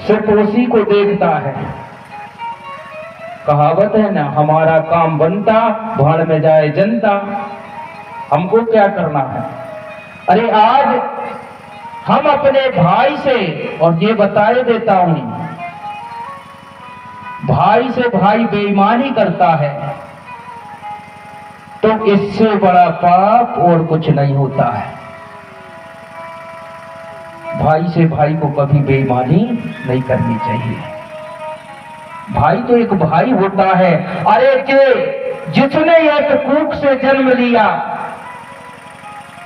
सिर्फ उसी को देखता है। कहावत है ना, हमारा काम बनता भाड़ में जाए जनता, हमको क्या करना है। अरे आज हम अपने भाई से, और ये बताए देता हूं, भाई से भाई बेईमानी करता है तो इससे बड़ा पाप और कुछ नहीं होता है। भाई से भाई को कभी बेईमानी नहीं करनी चाहिए। भाई तो एक भाई होता है। अरे जिसने एक कूख से जन्म लिया,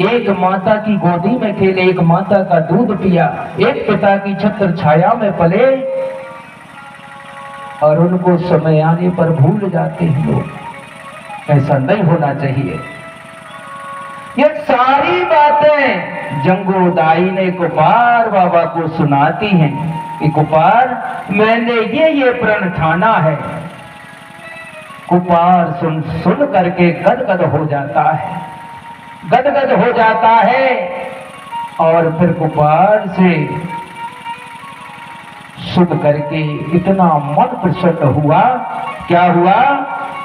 एक माता की गोदी में खेले, एक माता का दूध पिया, एक पिता की छत्र छाया में पले, और उनको समय आने पर भूल जाते हैं लोग। ऐसा नहीं होना चाहिए। ये सारी बातें जंगूदाई ने कुपार बाबा को सुनाती हैं कि कुपार, मैंने ये प्रण ठाना है। कुपार सुन सुन करके गदगद हो जाता है, गदगद हो जाता है। और फिर कुपार से सुन करके इतना मन प्रसन्न हुआ। क्या हुआ?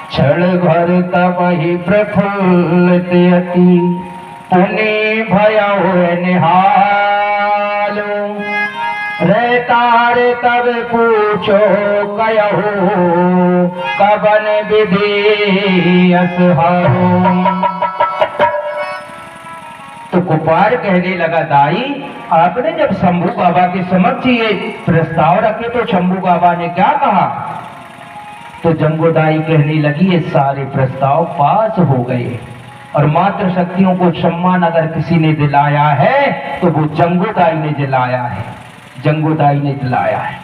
क्षण भर तब ही प्रफुल्लित अति, पुनि भयउ निहालो। रहतार तब पूछो कयहु, कबन विधि असहारो। तो कुपार कहने लगा, दाई आपने जब शंभू बाबा के समक्ष ये प्रस्ताव रखे तो शंभू बाबा ने क्या कहा? तो जंगूदाई कहने लगी, ये सारे प्रस्ताव पास हो गए, और मातृ शक्तियों को सम्मान अगर किसी ने दिलाया है तो वो जंगूदाई ने दिलाया है, जंगूदाई ने दिलाया है।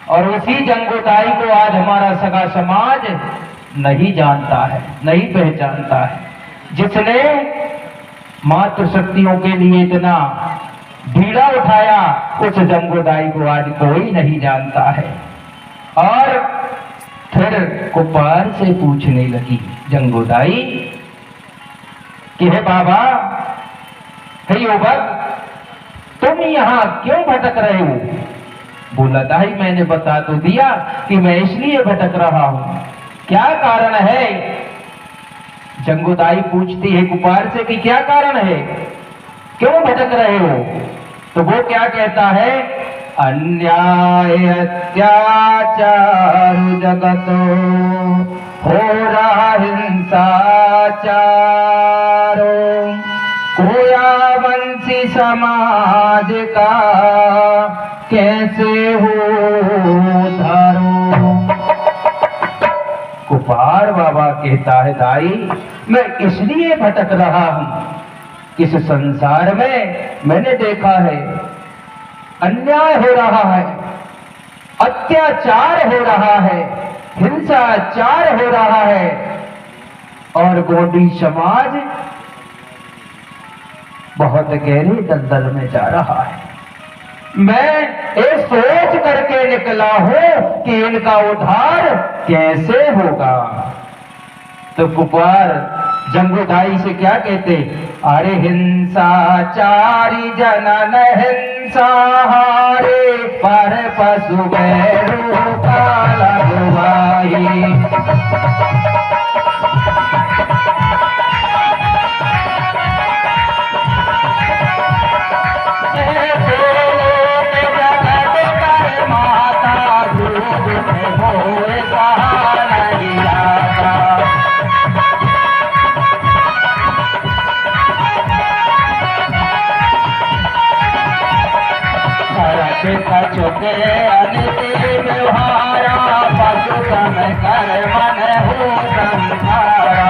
और उसी जंगूदाई को आज हमारा सगा समाज नहीं जानता है, नहीं पहचानता है। जिसने मातृ शक्तियों के लिए इतना बीड़ा उठाया, उस जंगूदाई को आज कोई नहीं जानता है। और फिर कुपार से पूछने लगी जंगूदाई कि हे बाबा, हे युवक, तुम यहाँ क्यों भटक रहे हो? बोला, दाई मैंने बता तो दिया कि मैं इसलिए भटक रहा हूं, क्या कारण है? जंगूदाई पूछती है कुपार से कि क्या कारण है, क्यों भटक रहे हो? तो वो क्या कहता है? अन्याय अत्याचार जगतो हो रहा हिंसाचारो, खोया वंशी समाज का कैसे हो धारो। कुपार बाबा कहता है, दाई मैं इसलिए भटक रहा हूं, इस संसार में मैंने देखा है अन्याय हो रहा है, अत्याचार हो रहा है, हिंसाचार हो रहा है, और गोंडी समाज बहुत गहरे दलदल में जा रहा है। मैं ये सोच करके निकला हूं कि इनका उद्धार कैसे होगा। तो कुपार जंगूदाई से क्या कहते? अरे हिंसाचारी जनन हिंसा हारे, पर पशु बैरू काला गुवाही। चुके अनिति व्यवहारा, पशु सम कर मन हो संहारा।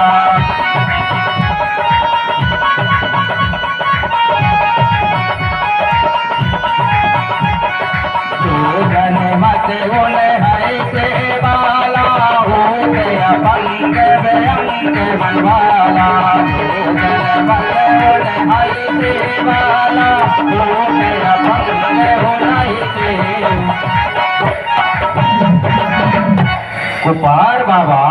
जन मत बोले है से बाला, हो गया पंग व्यंग बनवाला। जन मत बोले है से बाला, हो गया पंग होना ही। कुपार बाबा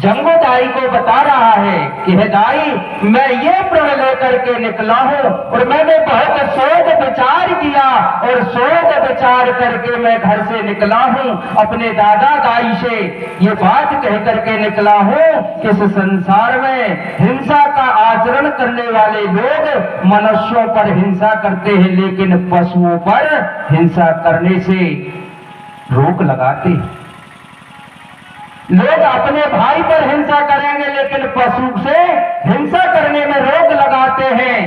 जंगोदाई को बता रहा है कि हे दाई, मैं ये प्रण लेकर के निकला हूं और मैंने बहुत सोच विचार किया और सोच विचार करके मैं घर से निकला हूं। अपने दादा दाई से ये बात कह करके निकला हूं कि इस संसार में हिंसा का आचरण करने वाले लोग मनुष्यों पर हिंसा करते हैं, लेकिन पशुओं पर हिंसा करने से रोक लगाते हैं। लोग अपने भाई पर हिंसा करेंगे लेकिन पशु से हिंसा करने में रोक लगाते हैं।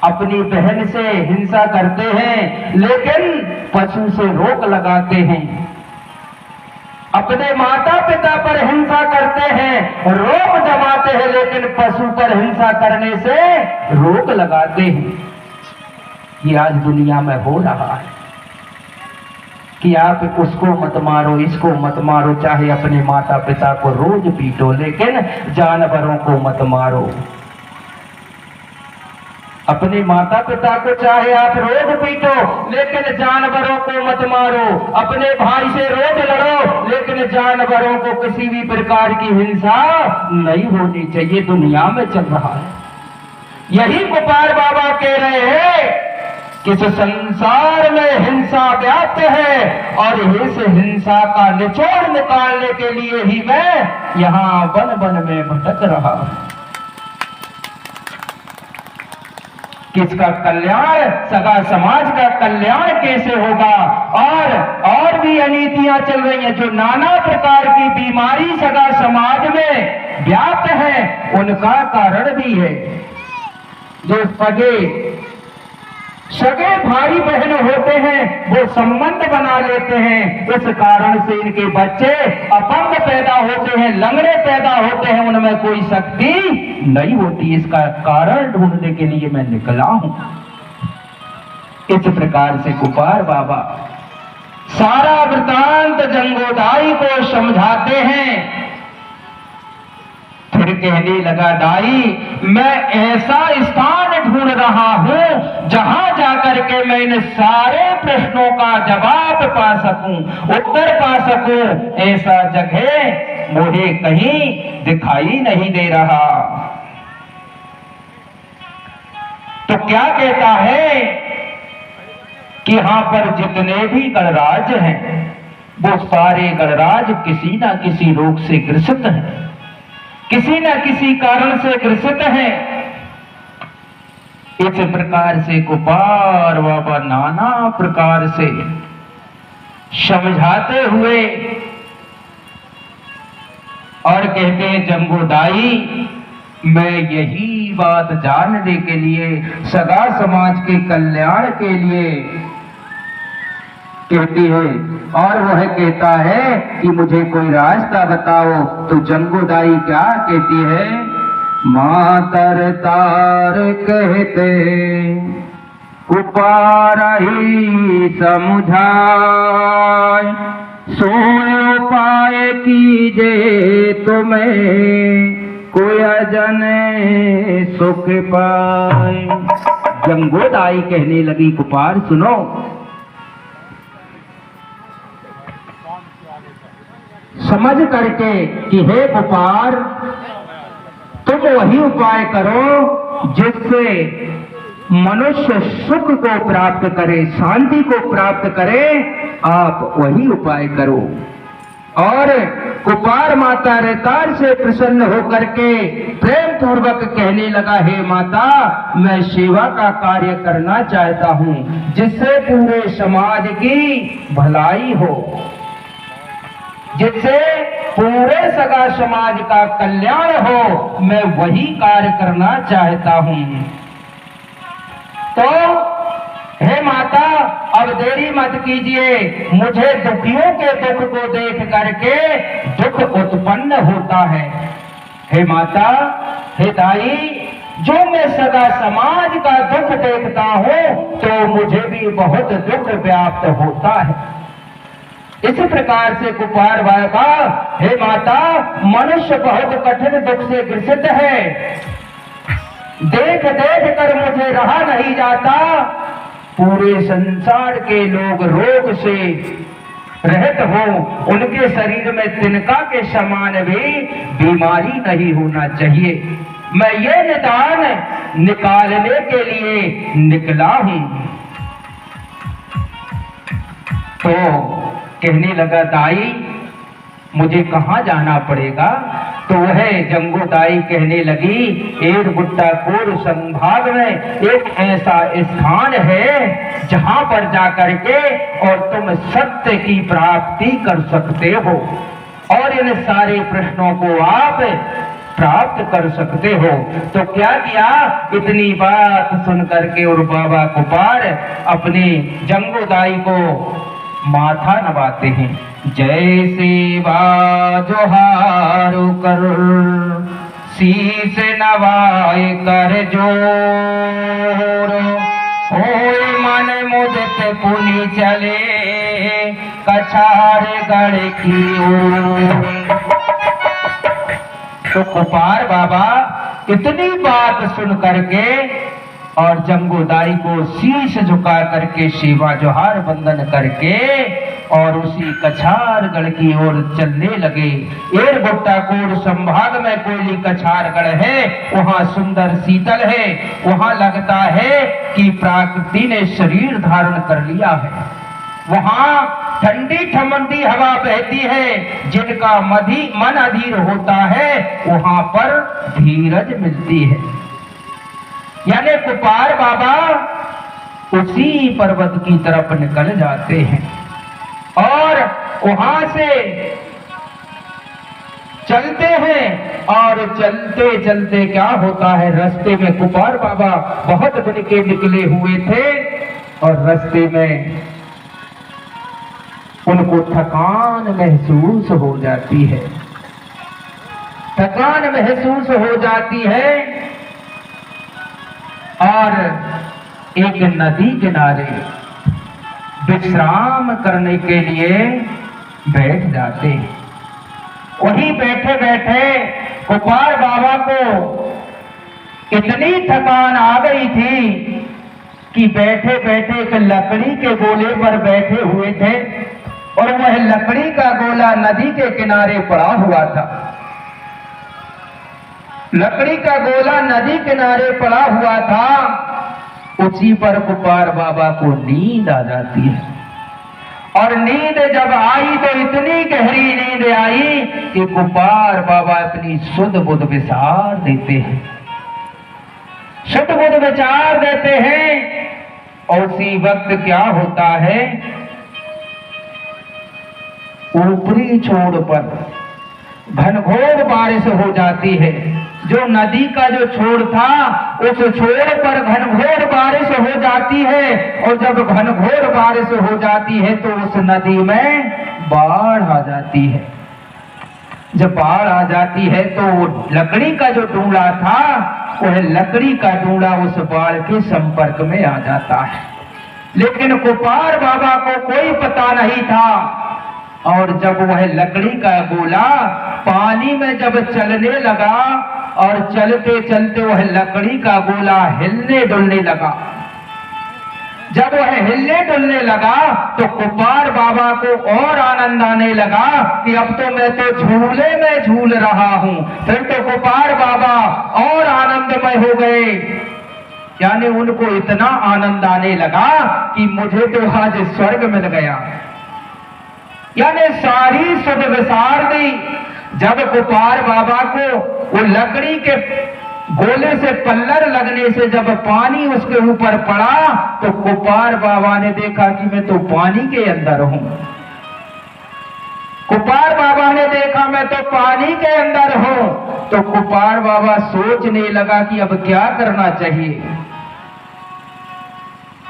अपनी बहन से हिंसा करते हैं लेकिन पशु से रोक लगाते हैं। अपने माता पिता पर हिंसा करते हैं, रोक जमाते हैं, लेकिन पशु पर हिंसा करने से रोक लगाते हैं। ये आज दुनिया में हो रहा है कि आप उसको मत मारो, इसको मत मारो, चाहे अपने माता पिता को रोज पीटो लेकिन जानवरों को मत मारो। अपने माता पिता को चाहे आप रोज पीटो लेकिन जानवरों को मत मारो। अपने भाई से रोज लड़ो लेकिन जानवरों को किसी भी प्रकार की हिंसा नहीं होनी चाहिए। दुनिया में चल रहा है यही गोपाल बाबा कह रहे हैं कि इस संसार में हिंसा व्याप्त है और इस हिंसा का निचोड़ निकालने के लिए ही मैं यहाँ वन वन में भटक रहा हूं। किसका कल्याण, सगा समाज का कल्याण कैसे होगा। और भी अनीतियां चल रही हैं, जो नाना प्रकार की बीमारी सगा समाज में व्याप्त है, उनका कारण भी है। जो सगे भाई बहन होते हैं वो संबंध बना लेते हैं, इस कारण से इनके बच्चे अपंग पैदा होते हैं, लंगड़े पैदा होते हैं, उनमें कोई शक्ति नहीं होती। इसका कारण ढूंढने के लिए मैं निकला हूं। इस प्रकार से गोपाल बाबा सारा वृतांत जंगोदाई को समझाते हैं। फिर कहने लगा, दाई मैं ऐसा स्थान ढूंढ रहा हूं जहां जाकर के मैं इन सारे प्रश्नों का जवाब पा सकूं, उत्तर पा सकूं। ऐसा जगह मुझे कहीं दिखाई नहीं दे रहा। तो क्या कहता है कि यहां पर जितने भी गणराज हैं वो सारे गणराज किसी ना किसी रोग से ग्रसित हैं, किसी न किसी कारण से ग्रसित है। इस प्रकार से गोपाल बाबा नाना प्रकार से समझाते हुए और कहते हैं, जंगोदाई मैं यही बात जानने के लिए, सगा समाज के कल्याण के लिए कहती है। और वह कहता है कि मुझे कोई रास्ता बताओ। तो जंगोदाई क्या कहती है, मातर तार कहते उपारही समझाए, सोए उपाय कीजे तुम्हें, कोई अजने सुख पाए। जंगोदाई कहने लगी, गोपाल सुनो, समझ करके कि हे गोपाल तुम वही उपाय करो जिससे मनुष्य सुख को प्राप्त करे, शांति को प्राप्त करे, आप वही उपाय करो। और गोपाल माता रेतार से प्रसन्न होकर के प्रेम पूर्वक कहने लगा, हे माता मैं सेवा का कार्य करना चाहता हूं जिससे पूरे समाज की भलाई हो, जिससे पूरे सगा समाज का कल्याण हो, मैं वही कार्य करना चाहता हूं। तो हे माता अब देरी मत कीजिए, मुझे दुखियों के दुख को देख करके दुख उत्पन्न होता है। हे माता, हे दाई, जो मैं सगा समाज का दुख देखता हूं तो मुझे भी बहुत दुख व्याप्त होता है। इसी प्रकार से गोपाल बाबा, हे माता मनुष्य बहुत कठिन दुख से ग्रसित है, देख देख कर मुझे रहा नहीं जाता। पूरे संसार के लोग रोग से रहत हो, उनके शरीर में तिनका के समान भी बीमारी नहीं होना चाहिए। मैं ये निदान निकालने के लिए निकला हूं। तो कहने लगा दाई मुझे कहाँ जाना पड़ेगा? तो वह जंगूदाई कहने लगी एरगुट्टाकोर संभाग में एक ऐसा स्थान है जहां पर जाकर के और तुम सत्य की प्राप्ति कर सकते हो और इन सारे प्रश्नों को आप प्राप्त कर सकते हो। तो क्या किया, इतनी बात सुनकर के और बाबा कुपार अपने जंगूदाई को माथा नवाते हैं। जैसे बाजोहार कर शीश नवाए कर जोर, होए मन मुदित पुनि चले कछार गढ़ की ओर। तो कुपार बाबा इतनी बात सुन करके और जंगूदाई को शीश झुका करके सेवा जोहार वंदन करके और उसी कछारगढ़ की ओर चलने लगे। एरगुट्टाकोर संभाग में कोयली कछारगढ़ है, वहां सुंदर शीतल है, वहां लगता है कि प्रकृति ने शरीर धारण कर लिया है। वहां ठंडी ठमंडी हवा बहती है, जिनका मन अधीर होता है वहां पर धीरज मिलती है। यानी कुपार बाबा उसी पर्वत की तरफ निकल जाते हैं और वहां से चलते हैं और चलते चलते क्या होता है, रास्ते में कुपार बाबा बहुत दिन के निकले हुए थे और रास्ते में उनको थकान महसूस हो जाती है। थकान महसूस हो जाती है और एक नदी किनारे विश्राम करने के लिए बैठ जाते हैं। वहीं बैठे बैठे कुपार बाबा को इतनी थकान आ गई थी कि बैठे बैठे एक लकड़ी के गोले पर बैठे हुए थे और वह लकड़ी का गोला नदी के किनारे पड़ा हुआ था। लकड़ी का गोला नदी किनारे पड़ा हुआ था, उसी पर कुपार बाबा को नींद आ जाती है और नींद जब आई तो इतनी गहरी नींद आई कि कुपार बाबा अपनी शुद्ध बुद्ध विचार देते हैं, शुद्ध बुद्ध विचार देते हैं। और उसी वक्त क्या होता है, ऊपरी छोर पर घनघोर बारिश हो जाती है। जो नदी का जो छोर था उस छोर पर घनघोर बारिश हो जाती है और जब घनघोर बारिश हो जाती है तो उस नदी में बाढ़ आ जाती है। जब बाढ़ आ जाती है तो लकड़ी का जो डूंगा था वह लकड़ी का डूंगा उस बाढ़ के संपर्क में आ जाता है, लेकिन कुपार बाबा को कोई पता नहीं था। और जब वह लकड़ी का गोला पानी में जब चलने लगा और चलते चलते वह लकड़ी का गोला हिलने डुलने लगा, जब वह हिलने डुलने लगा तो कुपार बाबा को और आनंद आने लगा कि अब तो मैं तो झूले में झूल रहा हूं। फिर तो कुपार बाबा और आनंदमय हो गए, यानी उनको इतना आनंद आने लगा कि मुझे तो आज स्वर्ग मिल गया। यानी सारी सुध विसार दी। जब कुपार बाबा को वो लकड़ी के गोले से पल्लर लगने से जब पानी उसके ऊपर पड़ा तो कुपार बाबा ने देखा कि मैं तो पानी के अंदर हूं। कुपार बाबा ने देखा मैं तो पानी के अंदर हूं। तो कुपार बाबा सोचने लगा कि अब क्या करना चाहिए,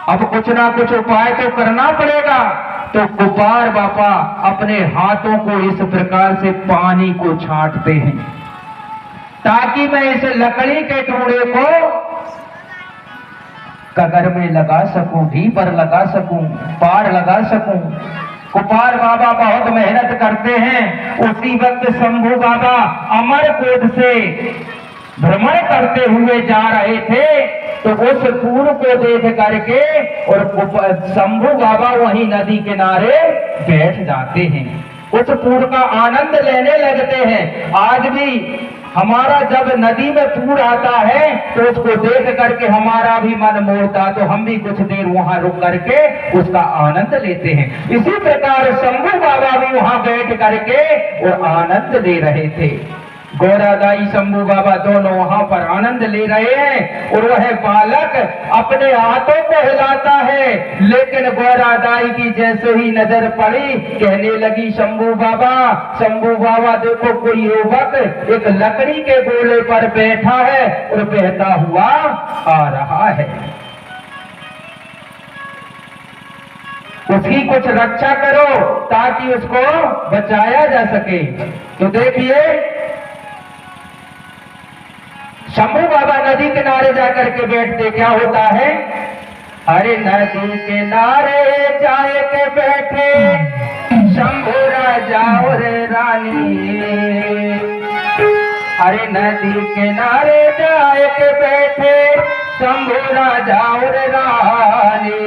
अब कुछ ना कुछ उपाय तो करना पड़ेगा। तो कुपार बाबा अपने हाथों को इस प्रकार से पानी को छांटते हैं ताकि मैं इस लकड़ी के टुकड़े को कगर में लगा सकूं, ढी पर लगा सकूं, पार लगा सकूं। कुपार बाबा बहुत मेहनत करते हैं। उसी वक्त शंभू बाबा अमरकोट से भ्रमण करते हुए जा रहे थे तो उस पूर को देख करके और शंभू बाबा वहीं नदी किनारे बैठ जाते हैं, उस पूर का आनंद लेने लगते हैं। आज भी हमारा जब नदी में पूर आता है तो उसको देख करके हमारा भी मन मोड़ता, तो हम भी कुछ देर वहां रुक करके उसका आनंद लेते हैं। इसी प्रकार शंभू बाबा भी वहां बैठ करके वो आनंद ले रहे थे। गौरादाई शंभू बाबा दोनों वहां पर आनंद ले रहे हैं और वह बालक अपने हाथों को हिलाता है, लेकिन गौरादाई की जैसे ही नजर पड़ी कहने लगी शंभू बाबा देखो कोई युवक एक लकड़ी के गोले पर बैठा है और बहता हुआ आ रहा है, उसकी कुछ रक्षा करो ताकि उसको बचाया जा सके। तो देखिए शंभू बाबा नदी किनारे जाकर के बैठते, क्या होता है, अरे नदी किनारे जाए के बैठे शंभू राजा और रानी, अरे नदी किनारे जाए के बैठे शंभू राजा और रानी,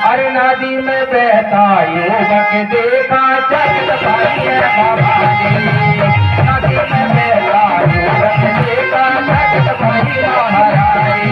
अरे नदी में बहता युवक देखा चल भाई बाबा ने, नदी में बहता युवक देखा चल भाई महारानी।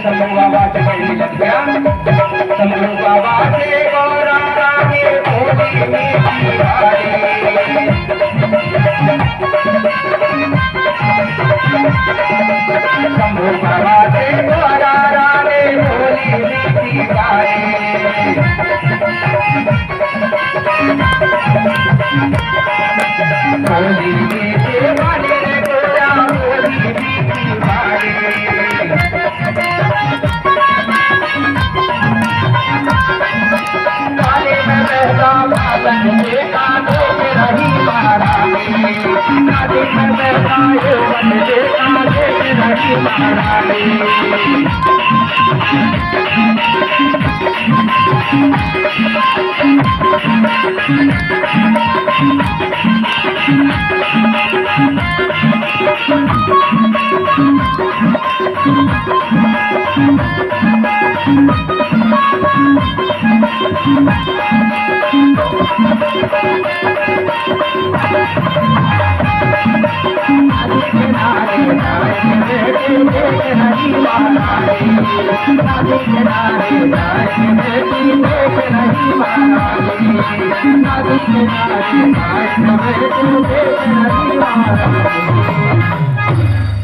शंभू बाबा से कहने लग गया, शंभू बाबा से गौरा रानी भोली मीठी बारी, शंभू बाबा से गौरा रानी भोली मीठी बारी, भोली मीठी बारी रे गौरा भोली मीठी बारी। काले में बहता बालक देखा देख रही महारानी, काले में बहता युवक देखा देख रही महारानी।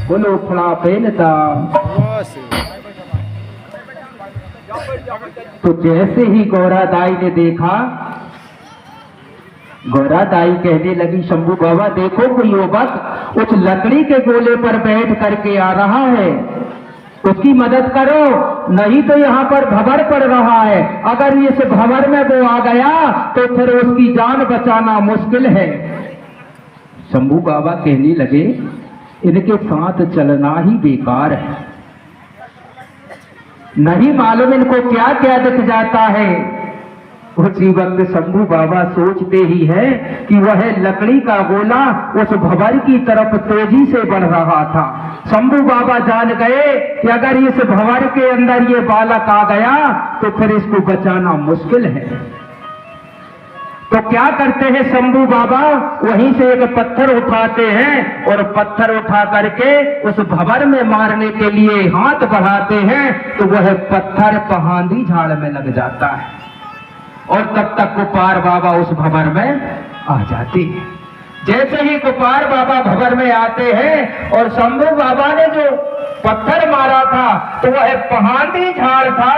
बोलो फड़ा पहनता। तो जैसे ही गौरादाई ने देखा, गौरादाई कहने लगी शंभू बाबा देखो कोई युवक उस लकड़ी के गोले पर बैठ करके आ रहा है, उसकी मदद करो, नहीं तो यहाँ पर भंवर पड़ रहा है, अगर इस भंवर में वो आ गया तो फिर उसकी जान बचाना मुश्किल है। शंभू बाबा कहने लगे इनके साथ चलना ही बेकार है, नहीं मालूम इनको क्या क्या दिख जाता है। उसी वक्त शंभू बाबा सोचते ही है कि वह लकड़ी का गोला उस भंवर की तरफ तेजी से बढ़ रहा था। शंभू बाबा जान गए कि अगर इस भंवर के अंदर ये बालक आ गया तो फिर इसको बचाना मुश्किल है। तो क्या करते हैं शंभू बाबा, वहीं से एक पत्थर उठाते हैं और पत्थर उठा करके उस भंवर में मारने के लिए हाथ बढ़ाते हैं तो वह पत्थर पहांदी झाड़ में लग जाता है और तब तक कुपार बाबा उस भंवर में आ जाते हैं। जैसे ही कुपार बाबा भंवर में आते हैं और शंभू बाबा ने जो पत्थर मारा था तो वह पहांदी झाड़ था।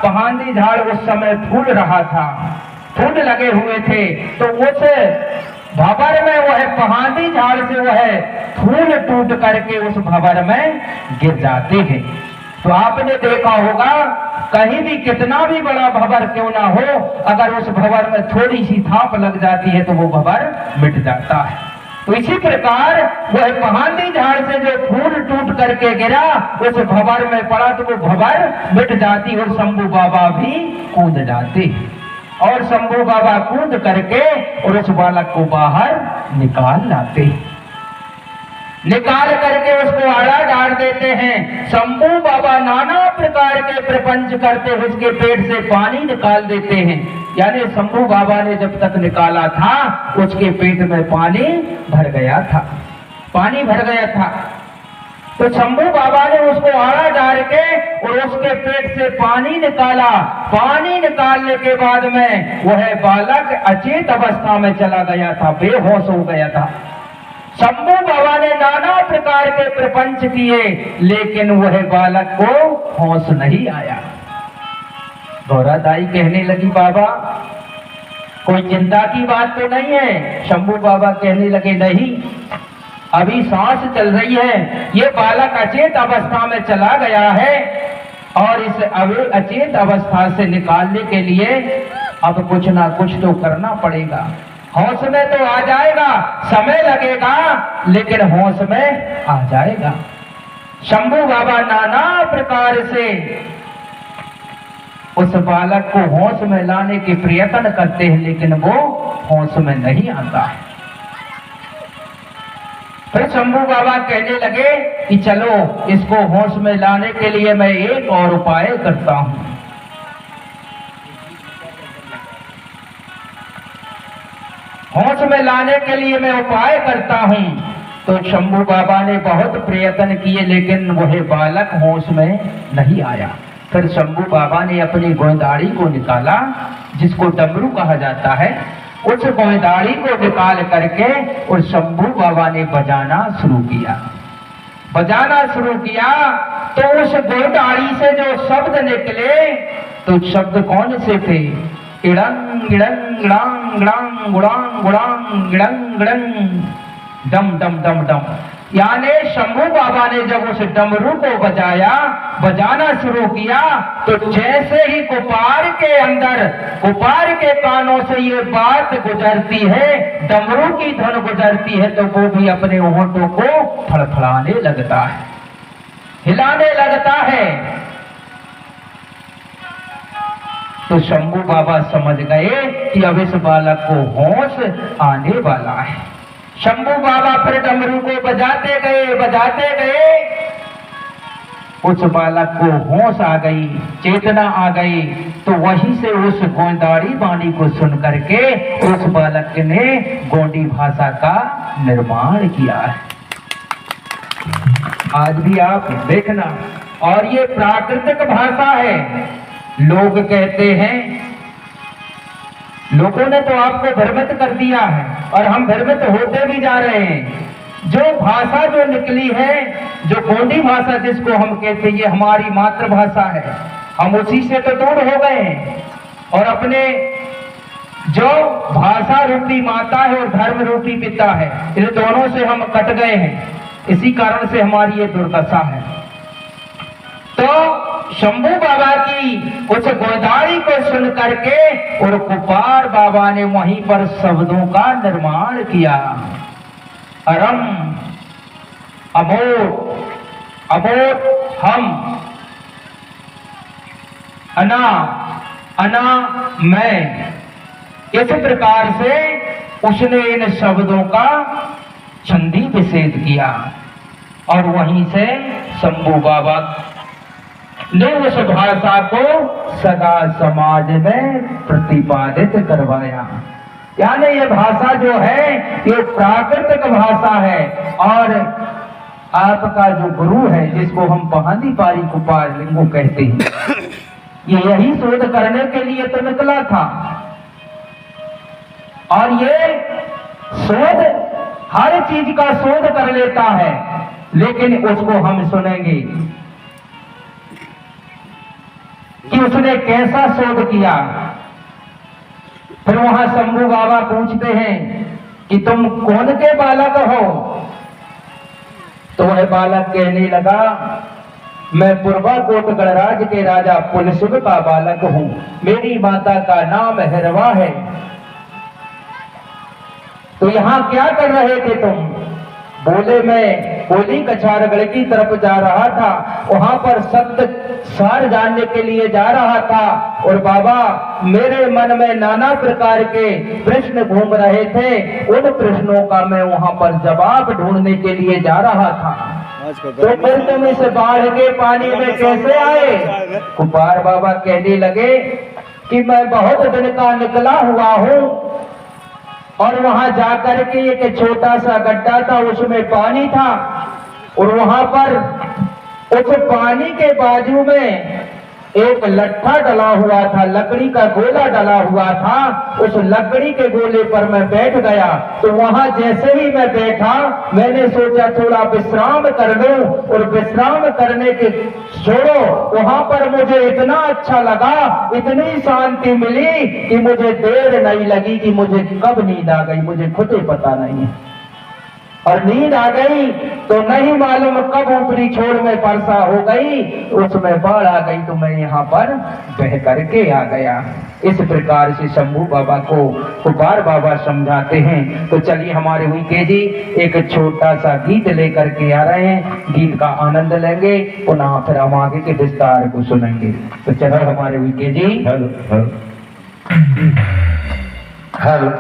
पहांदी झाड़ उस समय फूल रहा था, फूल लगे हुए थे, तो उस भंवर में वह पहाड़ी झाड़ से वह फूल टूट करके उस भंवर में गिर जाते हैं। तो आपने देखा होगा कहीं भी कितना भी बड़ा भंवर क्यों ना हो, अगर उस भंवर में थोड़ी सी थाप लग जाती है तो वो भंवर मिट जाता है। तो इसी प्रकार वह पहाड़ी झाड़ से जो फूल टूट करके गिरा उस भंवर में पड़ा तो वो भंवर मिट जाती और शंभू बाबा भी कूद जाते और शंभू बाबा कूद करके और उस बालक को बाहर निकाल लाते, निकाल करके उसको आड़ा डाल देते हैं। शंभू बाबा नाना प्रकार के प्रपंच करते हुए उसके पेट से पानी निकाल देते हैं। यानी शंभू बाबा ने जब तक निकाला था उसके पेट में पानी भर गया था, पानी भर गया था। तो शंभू बाबा ने उसको आड़ा डाल के और उसके पेट से पानी निकाला। पानी निकालने के बाद में वह बालक अचेत अवस्था में चला गया था, बेहोश हो गया था। शंभू बाबा ने नाना प्रकार के प्रपंच किए लेकिन वह बालक को होश नहीं आया। गौरा दाई कहने लगी बाबा कोई चिंता की बात तो नहीं है। शंभू बाबा कहने लगे नहीं, अभी सांस चल रही है, ये बालक अचेत अवस्था में चला गया है और इस अचेत अवस्था से निकालने के लिए अब कुछ ना कुछ तो करना पड़ेगा। होश में तो आ जाएगा, समय लगेगा लेकिन होश में आ जाएगा। शंभू बाबा नाना प्रकार से उस बालक को होश में लाने के प्रयत्न करते हैं लेकिन वो होश में नहीं आता है। फिर शंभू बाबा कहने लगे कि चलो इसको होश में लाने के लिए मैं एक और उपाय करता हूं। होश में लाने के लिए मैं उपाय करता हूं। तो शंभू बाबा ने बहुत प्रयत्न किए लेकिन वह बालक होश में नहीं आया। फिर शंभू बाबा ने अपनी गोंदाड़ी को निकाला जिसको डमरू कहा जाता है, उस गोंदाड़ी को निकाल करके और शंभू बाबा ने बजाना शुरू किया। बजाना शुरू किया तो उस गोंदाड़ी से जो शब्द निकले तो शब्द कौन से थे? इड़ंग इड़ंग इड़ांग इड़ांग गुड़ांग गुड़ांग इड़ंग इड़ंग डम डम डम डम। यानी शंभू बाबा ने जब उस डमरू को बजाया, बजाना शुरू किया तो जैसे ही कुपार के अंदर, कुपार के कानों से ये बात गुजरती है, डमरू की धुन गुजरती है तो वो भी अपने होठों को फड़फड़ाने लगता है, हिलाने लगता है। तो शंभू बाबा समझ गए कि अब इस बालक को होश आने वाला है। शंभू बाबा फिर डमरू को बजाते गए, उस बालक को होश आ गई, चेतना आ गई। तो वहीं से उस गोंदाड़ी वाणी को सुन करके उस बालक ने गोंडी भाषा का निर्माण किया है। आज भी आप देखना, और ये प्राकृतिक भाषा है। लोग कहते हैं, लोगों ने तो आपको भ्रमित कर दिया है और हम भ्रमित होते भी जा रहे हैं। जो भाषा जो निकली है, जो गोंडी भाषा जिसको हम कहते हैं, ये हमारी मातृभाषा है। हम उसी से तो दूर हो गए हैं और अपने जो भाषा रूपी माता है और धर्म रूपी पिता है, इन दोनों से हम कट गए हैं। इसी कारण से हमारी ये दुर्दशा है। तो शंभू बाबा की उस गोंदाड़ी को सुन करके और कुपार बाबा ने वहीं पर शब्दों का निर्माण किया। अरम, अबोध, अबोध हम, अना, अना मैं। इस प्रकार से उसने इन शब्दों का छंदी विच्छेद किया और वहीं से शंभू बाबा ने उस भाषा को सदा समाज में प्रतिपादित करवाया। यानी ये भाषा जो है ये प्राकृतिक भाषा है और आपका जो गुरु है जिसको हम पहाड़ी पारी कुपार लिंगो कहते हैं, ये यही शोध करने के लिए तो निकला था। और ये शोध हर चीज का शोध कर लेता है, लेकिन उसको हम सुनेंगे कि उसने कैसा शोध किया। फिर वहां शंभू बाबा पूछते हैं कि तुम कौन के बालक हो? तो वह बालक कहने लगा, मैं पूर्वाकोट गणराज के राजा पुलसुग का बालक हूं, मेरी माता का नाम हिरवा है। तो यहां क्या कर रहे थे तुम? बोले, मैं कोली कछारगढ़ की तरफ जा रहा था, वहां पर सत्य सार जानने के लिए जा रहा था। और बाबा, मेरे मन में नाना प्रकार के प्रश्न घूम रहे थे, उन प्रश्नों का मैं वहां पर जवाब ढूंढने के लिए जा रहा था। तो फिर तुम इस बाढ़ के पानी में कैसे आए? कुपार बाबा कहने लगे कि मैं बहुत दिन का निकला हुआ हूं, और वहां जाकर के एक छोटा सा गड्ढा था, उसमें पानी था, और वहां पर उस पानी के बाजू में एक लट्ठा डला हुआ था, लकड़ी का गोला डला हुआ था। उस लकड़ी के गोले पर मैं बैठ गया। तो वहां जैसे ही मैं बैठा, मैंने सोचा थोड़ा विश्राम कर लूं, और विश्राम करने के छोड़ो, वहां पर मुझे इतना अच्छा लगा, इतनी शांति मिली कि मुझे देर नहीं लगी कि मुझे कब नींद आ गई, मुझे खुद ही पता नहीं है। और नींद आ गई तो नहीं मालूम कब ऊपरी छोर में वर्षा हो गई, उसमें बाढ़ आ गई, तो मैं यहाँ पर बह करके आ गया। इस प्रकार से शंभू बाबा को कुपार बाबा समझाते हैं। तो चलिए हमारे हुईके जी एक छोटा सा गीत लेकर के आ रहे हैं, गीत का आनंद लेंगे, पुनः फिर हम आगे के विस्तार को सुनेंगे। तो चलो हमारे हुईके जी। हेलो हेलो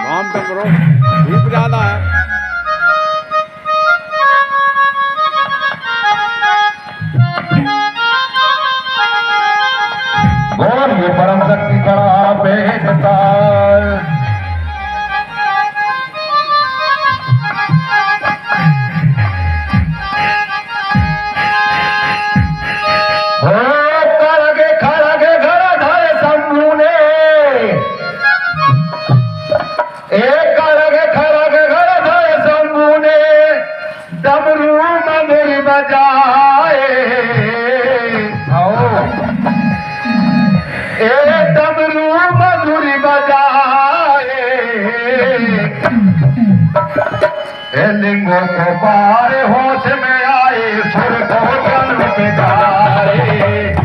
काम तो करो, धूप ज्यादा है। और ये परम शक्ति का भेदता लिंगों को पारे होश में आए, सुर को जन्म पे गाए।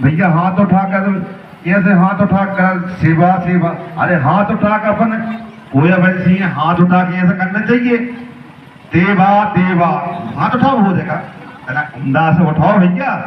भैया हाथ उठाकर कैसे हाथ उठाकर सेवा सेवा, अरे हाथ उठाकर अपन कोई वैसी है, हाथ उठा के ऐसा करना चाहिए। देवा देवा हाथ उठाओ हो जाएगा, उमदा से उठाओ भैया।